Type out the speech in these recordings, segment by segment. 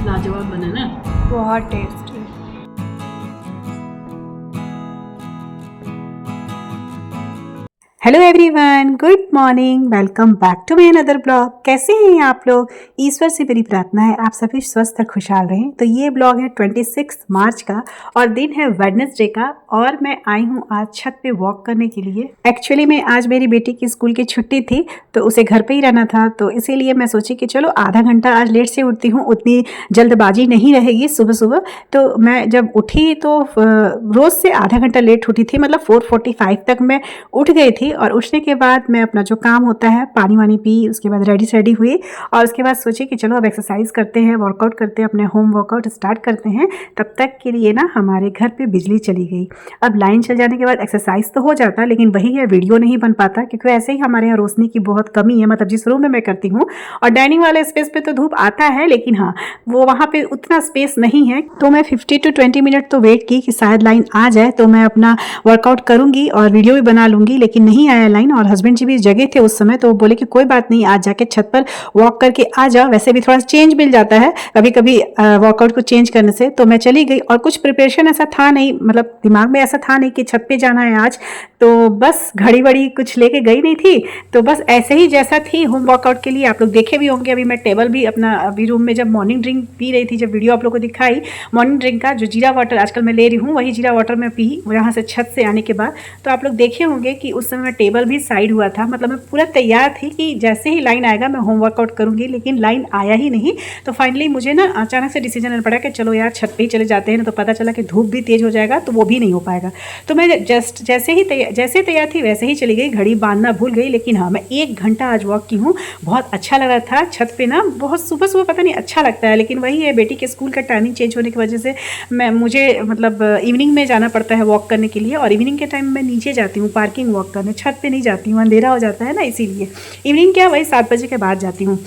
लाजवाब बना ना। बहुत tasty. Hello everyone, good morning, welcome back to my another blog. कैसे हैं आप लोग? ईश्वर से मेरी प्रार्थना है आप सभी स्वस्थ और खुशहाल रहें। तो ये ब्लॉग है 26 मार्च का और दिन है वेडनेसडे का और मैं आई हूँ आज छत पे वॉक करने के लिए। एक्चुअली में आज मेरी बेटी की स्कूल की छुट्टी थी तो उसे घर पे ही रहना था, तो इसीलिए मैं सोची कि चलो आधा घंटा आज लेट से उठती हूँ, उतनी जल्दबाजी नहीं रहेगी सुबह सुबह। तो मैं जब उठी तो रोज़ से आधा घंटा लेट उठी थी, मतलब 4:45 तक मैं उठ गई थी। और उठने के बाद मैं अपना जो काम होता है पानी वानी पी, उसके बाद रेडी हुई और उसके बाद सोची कि चलो अब एक्सरसाइज करते हैं, वर्कआउट करते हैं, अपने होम वर्कआउट स्टार्ट करते हैं। तब तक के लिए ना हमारे घर पे बिजली चली गई। अब लाइन चल जाने के बाद एक्सरसाइज तो हो जाता, लेकिन वही है वीडियो नहीं बन पाता क्योंकि ऐसे ही हमारे यहाँ रोशनी की बहुत कमी है, मतलब जिस रूम में मैं करती हूँ। और डाइनिंग वाले स्पेस पे तो धूप आता है, लेकिन हाँ वो वहाँ पे उतना स्पेस नहीं है। तो मैं 15 to 20 मिनट तो वेट की कि शायद लाइन आ जाए तो मैं अपना वर्कआउट करूँगी और वीडियो भी बना लूँगी, लेकिन नहीं आया लाइन। और हस्बैंड जी भी जगह थे उस समय, तो वो बोले कि कोई बात नहीं, आज जाके छत पर वॉक करके आ जाओ, वैसे भी थोड़ा चेंज मिल जाता है कभी कभी वर्कआउट को चेंज करने से। तो मैं चली गई और कुछ प्रिपरेशन ऐसा था नहीं, मतलब दिमाग में ऐसा था नहीं कि छत पे जाना है आज, तो बस घड़ी वड़ी कुछ लेके गई नहीं थी। तो बस ऐसे ही जैसा थी होम वर्कआउट के लिए, आप लोग देखे भी होंगे। अभी मैं टेबल भी अपना अभी रूम में जब मॉर्निंग ड्रिंक पी रही थी, जब वीडियो आप लोग को दिखाई मॉर्निंग ड्रिंक का, जो जीरा वाटर आजकल मैं ले रही हूँ वही जीरा वाटर मैं पी यहाँ से छत से आने के बाद। तो आप लोग देखे होंगे कि उस समय टेबल भी साइड हुआ था, मतलब मैं पूरा तैयार थी कि जैसे ही लाइन आएगा मैं होम वर्कआउट करूँगी, लेकिन लाइन आया ही नहीं। तो फाइनली मुझे ना अचानक से डिसीजन लेना पड़ा कि चलो यार छत पे ही चले जाते हैं ना, तो पता चला कि धूप भी तेज़ हो जाएगा तो वो भी नहीं हो पाएगा। तो मैं जैसे तैयार थी वैसे ही चली गई, घड़ी बांधना भूल गई। लेकिन हाँ मैं 1 घंटा आज वॉक की हूँ, बहुत अच्छा लग रहा था छत पे ना, बहुत सुबह सुबह पता नहीं अच्छा लगता है। लेकिन वही है, बेटी के स्कूल का टाइमिंग चेंज होने की वजह से मुझे मतलब इवनिंग में जाना पड़ता है वॉक करने के लिए, और इवनिंग के टाइम मैं नीचे जाती हूँ पार्किंग वॉक करने, छत पे नहीं जाती हूँ, अंधेरा हो जाता है ना, इसीलिए इवनिंग क्या वही 7 बजे के बाद जाती हूँ।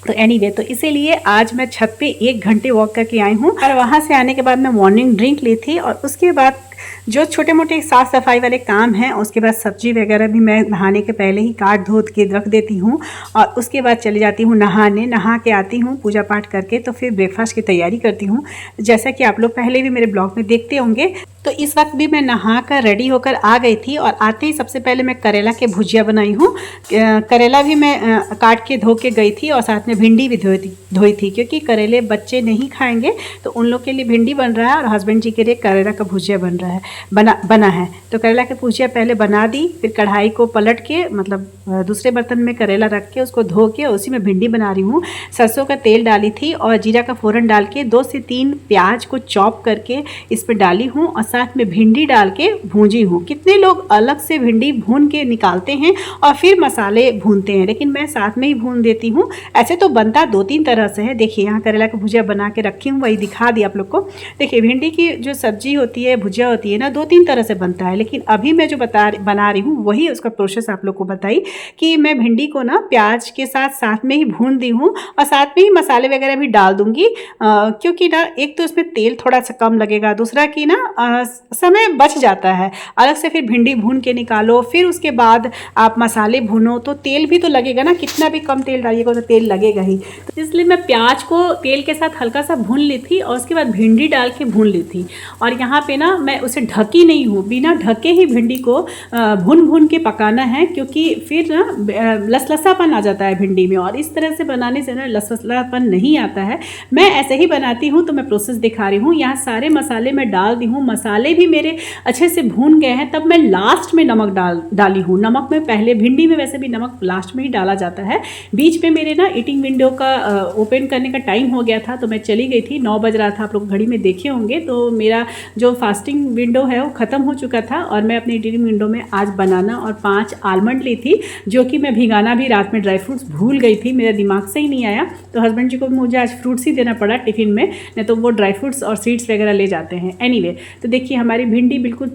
तो एनीवे, तो इसीलिए आज मैं छत पे 1 घंटे वॉक करके आई हूँ। और वहाँ से आने के बाद मैं मॉर्निंग ड्रिंक ली थी और उसके बाद जो छोटे मोटे साफ़ सफाई वाले काम हैं, उसके बाद सब्जी वगैरह भी मैं नहाने के पहले ही काट धो के रख देती हूँ। और उसके बाद चली जाती हूँ नहाने, नहा के आती हूँ पूजा पाठ करके, तो फिर ब्रेकफास्ट की तैयारी करती हूँ, जैसा कि आप लोग पहले भी मेरे ब्लॉग में देखते होंगे। तो इस वक्त भी मैं नहा कर रेडी होकर आ गई थी और आते ही सबसे पहले मैं करेला के भुजिया बनाई हूँ। करेला भी मैं काट के धो के गई थी और साथ में भिंडी भी धोई थी क्योंकि करेले बच्चे नहीं खाएंगे, तो उन लोग के लिए भिंडी बन रहा है और हस्बैंड जी के लिए करेला का भुजिया बना है। तो करेला का भुजिया पहले बना दी, फिर कढ़ाई को पलट के मतलब दूसरे बर्तन में करेला रख के उसको धो के उसी में भिंडी बना रही हूँ। सरसों का तेल डाली थी और जीरा का फ़ोरन डाल के 2 से 3 प्याज को चॉप करके इस पर डाली हूँ और साथ में भिंडी डाल के भूंजी हूँ। कितने लोग अलग से भिंडी भून के निकालते हैं और फिर मसाले भूनते हैं, लेकिन मैं साथ में ही भून देती हूँ। ऐसे तो बनता 2-3 तरह से है। देखिए यहाँ करेला का भुजिया बना के रखी हूँ, वही दिखा दी आप लोग को। देखिए भिंडी की जो सब्जी होती है, भुजिया होती है ना, 2-3 तरह से बनता है, लेकिन अभी मैं जो बना रही हूँ वही उसका प्रोसेस आप लोग को बताई कि मैं भिंडी को ना प्याज के साथ में ही भून दी हूँ और साथ में ही मसाले वगैरह भी डाल दूँगी, क्योंकि ना एक तो इसमें तेल थोड़ा सा कम लगेगा, दूसरा कि ना समय बच जाता है। अलग से फिर भिंडी भून के निकालो, फिर उसके बाद आप मसाले भूनो, तो तेल भी तो लगेगा ना, कितना भी कम तेल डालिएगा तो तेल लगेगा ही। तो इसलिए मैं प्याज को तेल के साथ हल्का सा भून ली थी और उसके बाद भिंडी डाल के भून ली थी। और यहाँ पे ना मैं उसे ढकी नहीं हूँ, बिना ढके ही भिंडी को भून के पकाना है, क्योंकि फिर ना लसलसापन आ जाता है भिंडी में, और इस तरह से बनाने से ना लसलसापन नहीं आता है। मैं ऐसे ही बनाती हूँ, तो मैं प्रोसेस दिखा रही हूँ। यहाँ सारे मसाले मैं डाल दी हूँ, मसाले भी मेरे अच्छे से भून गए हैं। तब मैं लास्ट में नमक डाली हूँ। नमक में पहले, भिंडी में वैसे भी नमक लास्ट में ही डाला जाता है। बीच में मेरे ना ईटिंग विंडो का ओपन करने का टाइम हो गया था, तो मैं चली गई थी, 9 बज रहा था, आप लोग घड़ी में देखे होंगे। तो मेरा जो फास्टिंग विंडो है वो ख़त्म हो चुका था और मैं अपनी ईटिंग विंडो में आज बनाना और 5 आलमंड ली थी, जो कि मैं भिगाना भी रात में ड्राई फ्रूट्स भूल गई थी, मेरे दिमाग से ही नहीं आया। तो हस्बैंड जी को भी मुझे आज फ्रूट्स ही देना पड़ा टिफ़िन में, नहीं तो वो ड्राई फ्रूट्स और सीड्स वगैरह ले जाते हैं। एनीवे, तो देखिए हमारी भिंडी बिल्कुल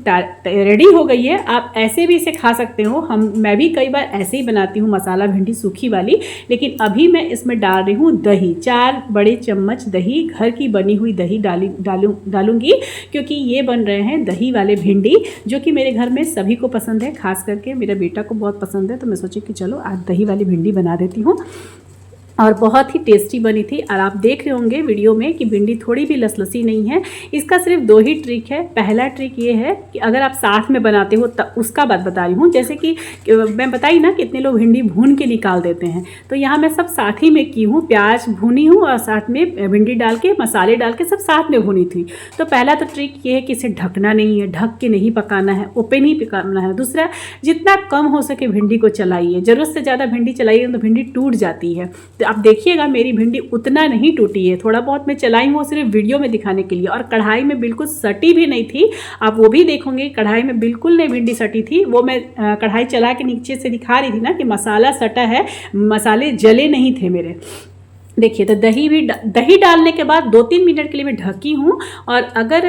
रेडी हो गई है। आप ऐसे भी इसे खा सकते हो, मैं भी कई बार ऐसे ही बनाती हूँ, मसाला भिंडी सूखी वाली। लेकिन अभी मैं इसमें डाल रही हूँ दही, 4 बड़े चम्मच दही, घर की बनी हुई दही डालूंगी, क्योंकि ये बन रहे हैं दही वाले भिंडी, जो कि मेरे घर में सभी को पसंद है, खास करके मेरे बेटा को बहुत पसंद है। तो मैं सोची कि चलो आज दही वाली भिंडी बना देती हूँ। और बहुत ही टेस्टी बनी थी। और आप देख रहे होंगे वीडियो में कि भिंडी थोड़ी भी लसलसी नहीं है। इसका सिर्फ 2 ही ट्रिक है। पहला ट्रिक ये है कि अगर आप साथ में बनाते हो तब उसका बात बता रही हूँ, जैसे कि मैं बताई ना कितने लोग भिंडी भून के निकाल देते हैं, तो यहाँ मैं सब साथ ही में की हूँ। प्याज भूनी हूँ और साथ में भिंडी डाल के मसाले डाल के सब साथ में भूनी थी। तो पहला तो ट्रिक ये है कि इसे ढकना नहीं है, ढक के नहीं पकाना है, ओपन ही पकाना है। दूसरा, जितना कम हो सके भिंडी को चलाइए। ज़रूरत से ज़्यादा भिंडी चलाइए तो भिंडी टूट जाती है। तो आप देखिएगा मेरी भिंडी उतना नहीं टूटी है, थोड़ा बहुत मैं चलाई हूँ सिर्फ वीडियो में दिखाने के लिए। और कढ़ाई में बिल्कुल सटी भी नहीं थी, आप वो भी देखोगे। कढ़ाई में बिल्कुल नहीं भिंडी सटी थी। वो मैं कढ़ाई चला के नीचे से दिखा रही थी ना कि मसाला सटा है, मसाले जले नहीं थे मेरे। देखिए, तो दही डालने के बाद 2-3 मिनट के लिए मैं ढकी हूँ। और अगर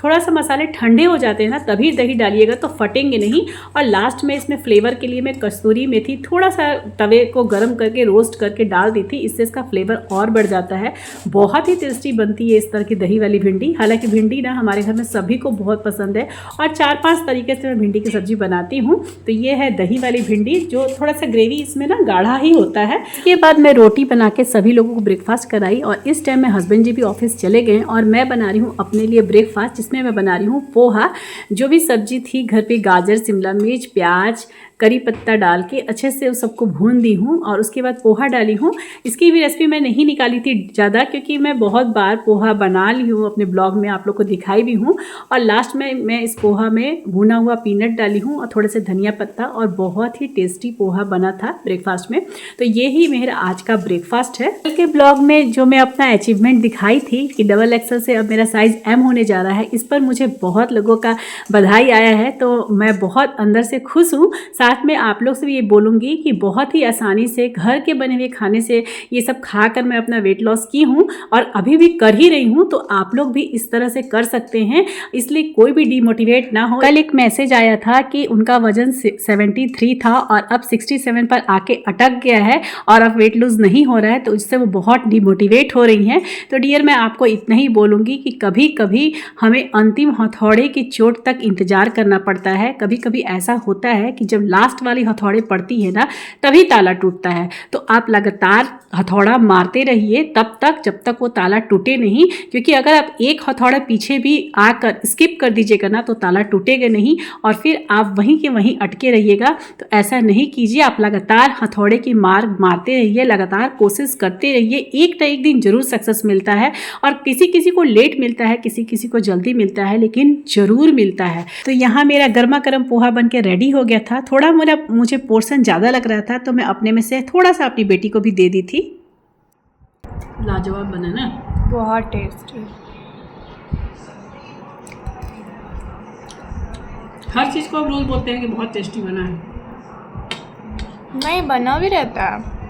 थोड़ा सा मसाले ठंडे हो जाते हैं ना तभी दही डालिएगा, तो फटेंगे नहीं। और लास्ट में इसमें फ्लेवर के लिए मैं कसूरी मेथी थोड़ा सा तवे को गर्म करके रोस्ट करके डाल दी थी, इससे इसका फ्लेवर और बढ़ जाता है। बहुत ही टेस्टी बनती है इस तरह की दही वाली भिंडी। हालांकि भिंडी ना हमारे घर में सभी को बहुत पसंद है और 4-5 तरीके से मैं भिंडी की सब्जी बनाती हूँ। तो ये है दही वाली भिंडी, जो थोड़ा सा ग्रेवी इसमें ना गाढ़ा ही होता है। इसके बाद मैं रोटी बना के सभी लोगों को ब्रेकफास्ट कराई। और इस टाइम में हस्बैंड जी भी ऑफिस चले गए और मैं बना रही हूँ अपने लिए ब्रेकफास्ट, जिसमें मैं बना रही हूँ पोहा। जो भी सब्जी थी घर पे, गाजर, शिमला मिर्च, प्याज, करी पत्ता डाल के अच्छे से उस सबको भून दी हूँ। और उसके बाद पोहा डाली हूँ। इसकी भी रेसिपी मैं नहीं निकाली थी ज़्यादा, क्योंकि मैं बहुत बार पोहा बना ली हूँ अपने ब्लॉग में, आप लोग को दिखाई भी हूँ। और लास्ट में मैं इस पोहा में भुना हुआ पीनट डाली हूँ और थोड़े से धनिया पत्ता, और बहुत ही टेस्टी पोहा बना था ब्रेकफास्ट में। तो ये ही मेरा आज का ब्रेकफास्ट है। कल के ब्लॉग में जो मैं अपना अचीवमेंट दिखाई थी कि डबल एक्सल से अब मेरा साइज़ एम होने जा रहा है, इस पर मुझे बहुत लोगों का बधाई आया है। तो मैं बहुत अंदर से खुश हूँ। साथ में आप लोग से भी ये बोलूँगी कि बहुत ही आसानी से घर के बने हुए खाने से ये सब खाकर मैं अपना वेट लॉस की हूँ और अभी भी कर ही रही हूँ। तो आप लोग भी इस तरह से कर सकते हैं, इसलिए कोई भी डिमोटिवेट ना हो। कल एक मैसेज आया था कि उनका वजन 73 था और अब 67 पर आके अटक गया है और अब वेट लूज नहीं हो रहा है, तो इससे वो बहुत डिमोटिवेट हो रही हैं। तो डियर, मैं आपको इतना ही बोलूँगी कि कभी कभी हमें अंतिम हथौड़े की चोट तक इंतजार करना पड़ता है। कभी कभी ऐसा होता है कि जब लास्ट वाली हथौड़े पड़ती है ना, तभी ताला टूटता है। तो आप लगातार हथौड़ा मारते रहिए तब तक जब तक वो ताला टूटे नहीं, क्योंकि अगर आप एक हथौड़ा पीछे भी आकर स्किप कर दीजिएगा ना तो ताला टूटेगा नहीं और फिर आप वहीं के वहीं अटके रहिएगा। तो ऐसा नहीं कीजिए, आप लगातार हथौड़े की मार मारते रहिए, लगातार कोशिश करते रहिए। एक ना एक दिन जरूर सक्सेस मिलता है, और किसी किसी को लेट मिलता है, किसी किसी को जल्दी मिलता है, लेकिन जरूर मिलता है। तो यहाँ मेरा गर्मा गर्म पोहा बन के रेडी हो गया था। थोड़ा मुझे पोर्शन ज़्यादा लग रहा था, तो मैं अपने में से थोड़ा सा अपनी बेटी को भी दे दी थी। लाजवाब बना ना, बहुत टेस्टी। हर चीज़ को अब रोज बोलते हैं कि बहुत टेस्टी बना है। नहीं, बना भी रहता है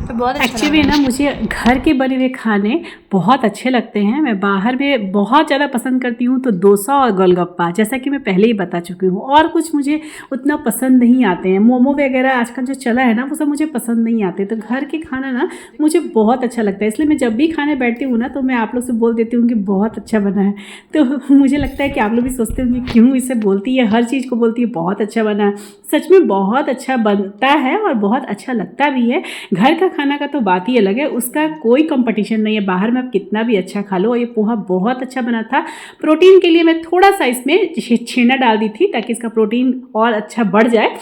तो बहुत अच्छा। एक्चुअली ना मुझे घर के बने हुए खाने बहुत अच्छे लगते हैं। मैं बाहर में बहुत ज़्यादा पसंद करती हूँ तो डोसा और गोलगप्पा, जैसा कि मैं पहले ही बता चुकी हूँ। और कुछ मुझे उतना पसंद नहीं आते हैं। मोमो वगैरह आजकल जो चला है ना, वो सब मुझे पसंद नहीं आते। तो घर के खाना ना मुझे बहुत अच्छा लगता है, इसलिए मैं जब भी खाने बैठती हूँ ना तो मैं आप लोग से बोल देती हूँ कि बहुत अच्छा बना है। तो मुझे लगता है कि आप लोग भी सोचते होंगे क्यों इसे बोलती है, हर चीज़ को बोलती है बहुत अच्छा बना है। सच में बहुत अच्छा बनता है और बहुत अच्छा लगता भी है। घर का खाना का तो बात ही अलग है, उसका कोई कंपटीशन नहीं है। बाहर में आप कितना भी अच्छा खा लो। ये पोहा बहुत अच्छा बना था। प्रोटीन के लिए मैं थोड़ा सा इसमें छेना डाल दी थी ताकि इसका प्रोटीन और अच्छा बढ़ जाए।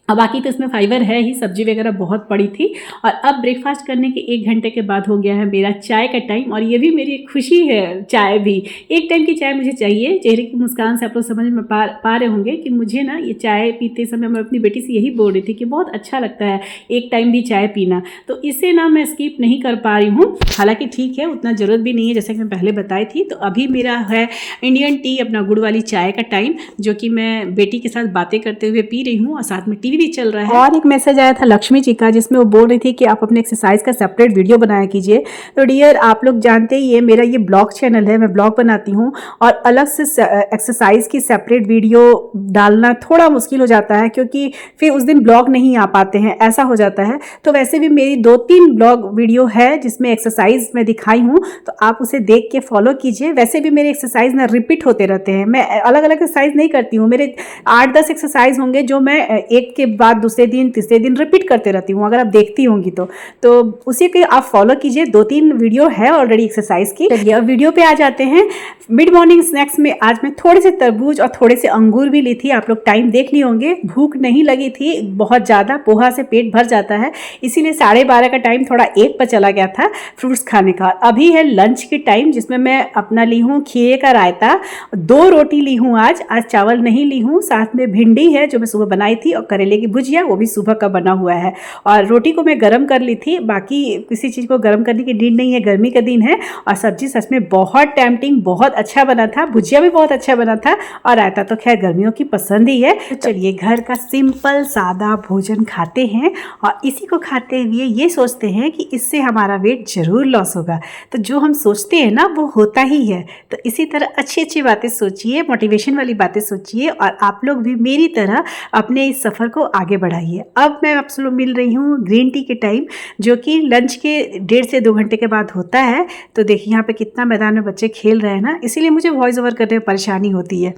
अब बाकी तो इसमें फाइबर है ही, सब्जी वगैरह बहुत पड़ी थी। और अब ब्रेकफास्ट करने के 1 घंटे के बाद हो गया है मेरा चाय का टाइम, और ये भी मेरी खुशी है। चाय भी एक टाइम की चाय मुझे चाहिए। चेहरे की मुस्कान से आप लोग समझ में पा रहे होंगे कि मुझे ना ये चाय पीते समय मैं अपनी बेटी से यही बोल रही थी कि बहुत अच्छा लगता है एक टाइम भी चाय पीना। तो इसे ना मैं स्किप नहीं कर पा रही हूँ। हालाँकि ठीक है, उतना ज़रूरत भी नहीं है, जैसे कि मैं पहले बताई थी। तो अभी मेरा है इंडियन टी, अपना गुड़ वाली चाय का टाइम, जो कि मैं बेटी के साथ बातें करते हुए पी रही हूँ और साथ में भी चल रहा है। और एक मैसेज आया था लक्ष्मी जी का, जिसमें वो बोल रही थी कि आप अपने एक्सरसाइज का सेपरेट वीडियो बनाया कीजिए। तो डियर, आप लोग जानते ही है मेरा ये ब्लॉग चैनल है, मैं ब्लॉग बनाती हूँ और अलग से एक्सरसाइज की सेपरेट वीडियो डालना थोड़ा मुश्किल हो जाता है, क्योंकि फिर उस दिन ब्लॉग नहीं आ पाते हैं, ऐसा हो जाता है। तो वैसे भी मेरी 2-3 ब्लॉग वीडियो है जिसमें एक्सरसाइज मैं दिखाई हूँ, तो आप उसे देख के फॉलो कीजिए। वैसे भी मेरे एक्सरसाइज ना रिपीट होते रहते हैं, मैं अलग अलग एक्सरसाइज नहीं करती हूँ। मेरे 8-10 एक्सरसाइज होंगे जो मैं एक के उसके बाद दूसरे दिन तीसरे दिन रिपीट करते रहती हूँ, अगर आप देखती होंगी तो उसी के आप फॉलो कीजिए। 2-3 वीडियो है ऑलरेडी एक्सरसाइज की। चलिए अब वीडियो पे आ जाते हैं। मिड मॉर्निंग स्नैक्स में आज मैं थोड़े से तरबूज और थोड़े से अंगूर भी ली थी। आप लोग टाइम देख लिए होंगे, भूख नहीं लगी थी बहुत ज़्यादा, पोहा से पेट भर जाता है, इसीलिए 12:30 का टाइम थोड़ा 1 पर चला गया था फ्रूट्स खाने का। अभी है लंच की टाइम, जिसमें मैं अपना ली हूँ खीरे का रायता, 2 रोटी ली हूँ आज चावल नहीं ली हूँ, साथ में भिंडी है जो मैं सुबह बनाई थी, और करेले की भुजिया वो भी सुबह का बना हुआ है। और रोटी को मैं गर्म कर ली थी, बाकी किसी चीज़ को गर्म करने की नीड नहीं है, गर्मी का दिन है। और सब्जी सच में बहुत टेम्पटिंग, बहुत अच्छा बना था, भुजिया भी बहुत अच्छा बना था, और रायता तो खैर गर्मियों की पसंद ही है। तो चलिए घर का सिंपल सादा भोजन खाते हैं, और इसी को खाते हुए ये सोचते हैं कि इससे हमारा वेट जरूर लॉस होगा। तो जो हम सोचते हैं ना वो होता ही है। तो इसी तरह अच्छी अच्छी बातें सोचिए, मोटिवेशन वाली बातें सोचिए, और आप लोग भी मेरी तरह अपने इस सफ़र को आगे बढ़ाइए। अब मैं आपसे लोग मिल रही हूँ ग्रीन टी के टाइम, जो कि लंच के 1.5 से 2 घंटे के बाद होता है। तो देखिए यहाँ पे कितना मैदान में बच्चे खेल रहे हैं ना, इसीलिए मुझे वॉइस ओवर करने में परेशानी होती है।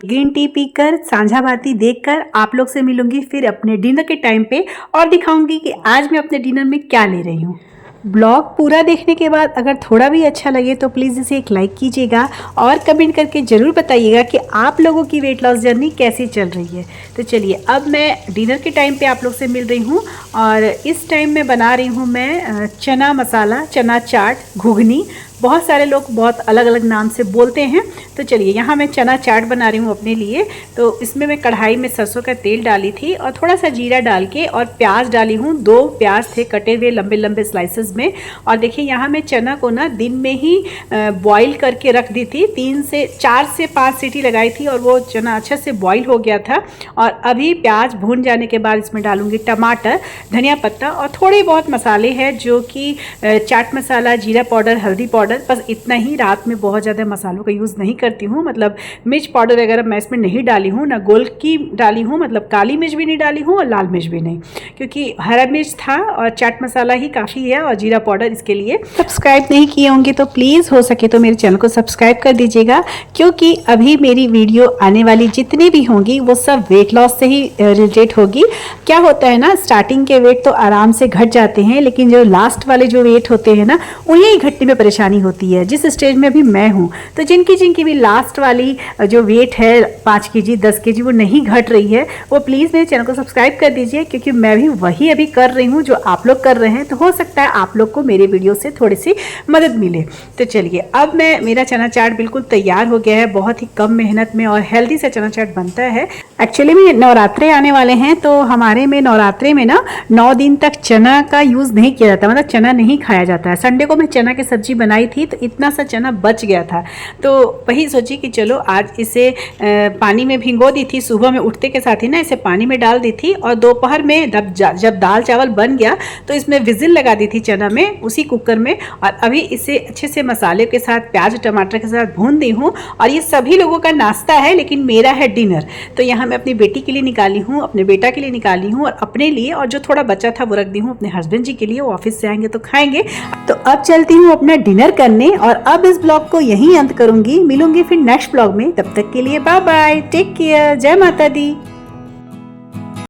ग्रीन टी पीकर, सांझा बाती देखकर आप लोग से मिलूंगी फिर अपने डिनर के टाइम पे, और दिखाऊंगी कि आज मैं अपने डिनर में क्या ले रही हूँ। ब्लॉग पूरा देखने के बाद अगर थोड़ा भी अच्छा लगे तो प्लीज़ इसे एक लाइक कीजिएगा, और कमेंट करके ज़रूर बताइएगा कि आप लोगों की वेट लॉस जर्नी कैसी चल रही है। तो चलिए अब मैं डिनर के टाइम पे आप लोग से मिल रही हूँ, और इस टाइम में बना रही हूँ मैं चना मसाला, चना चाट, घुगनी। बहुत सारे लोग बहुत अलग अलग नाम से बोलते हैं। तो चलिए यहाँ मैं चना चाट बना रही हूँ अपने लिए। तो इसमें मैं कढ़ाई में सरसों का तेल डाली थी, और थोड़ा सा जीरा डाल के, और प्याज डाली हूँ, 2 प्याज थे कटे हुए लंबे लंबे स्लाइसेस में। और देखिए यहाँ मैं चना को ना दिन में ही बॉईल करके रख दी थी, 4 से 5 सीटी लगाई थी, और वो चना अच्छे से बॉईल हो गया था। और अभी प्याज भून जाने के बाद इसमें डालूंगी टमाटर, धनिया पत्ता, और थोड़े बहुत मसाले हैं जो कि चाट मसाला, जीरा पाउडर, हल्दी पाउडर, बस इतना ही। रात में बहुत ज़्यादा मसालों का यूज़ नहीं करती हूँ, मतलब मिर्च पाउडर वगैरह मैं इसमें नहीं डाली हूँ, ना गोल की डाली हूँ, मतलब काली मिर्च भी नहीं डाली हूँ और लाल मिर्च भी नहीं, क्योंकि हरा मिर्च था और चाट मसाला ही काफ़ी है, और जीरा पाउडर इसके लिए। सब्सक्राइब नहीं किए होंगे तो प्लीज़ हो सके तो मेरे चैनल को सब्सक्राइब कर दीजिएगा, क्योंकि अभी मेरी वीडियो आने वाली जितनी भी होंगी वो सब वेट लॉस से ही रिलेटेड होगी। क्या होता है ना, स्टार्टिंग के वेट तो आराम से घट जाते हैं, लेकिन जो लास्ट वाले जो वेट होते हैं ना, उन्हें घटने में परेशानी होती है, जिस स्टेज में भी मैं हूँ। तो जिनकी भी लास्ट वाली जो वेट है 5 kg 10 kg वो नहीं घट रही है, वो प्लीज़ मेरे चैनल को सब्सक्राइब कर दीजिए, क्योंकि मैं भी वही अभी कर रही हूँ जो आप लोग कर रहे हैं। तो हो सकता है आप लोग को मेरे वीडियो से थोड़ी सी मदद मिले। तो चलिए अब मेरा चना चाट बिल्कुल तैयार हो गया है। बहुत ही कम मेहनत में और हेल्दी से चना चाट बनता है। एक्चुअली में नवरात्रे आने वाले हैं, तो हमारे में नवरात्रे में ना 9 दिन तक चना का यूज़ नहीं किया जाता, मतलब चना नहीं खाया जाता है। संडे को मैं चना की सब्जी बनाई थी, तो इतना सा चना बच गया था, तो वही सोची कि चलो आज इसे पानी में भिगो दी थी। सुबह में उठते के साथ ही ना इसे पानी में डाल दी थी, और दोपहर में जब दाल चावल बन गया तो इसमें विजिल लगा दी थी चना में, उसी कुकर में। और अभी इसे अच्छे से मसाले के साथ, प्याज टमाटर के साथ भून दी हूँ। और ये सभी लोगों का नाश्ता है, लेकिन मेरा है डिनर। तो यहाँ मैं अपनी बेटी के लिए निकाली हूँ, अपने बेटा के लिए निकाली हूँ, और अपने लिए, और जो थोड़ा बचा था वो रख दी हूँ अपने हस्बैंड जी के लिए, वो ऑफिस से आएंगे तो खाएंगे। तो अब चलती हूँ अपना डिनर करने, और अब इस ब्लॉग को यहीं अंत करूंगी। मिलूंगी फिर नेक्स्ट ब्लॉग में, तब तक के लिए बाय बाय, टेक केयर, जय माता दी।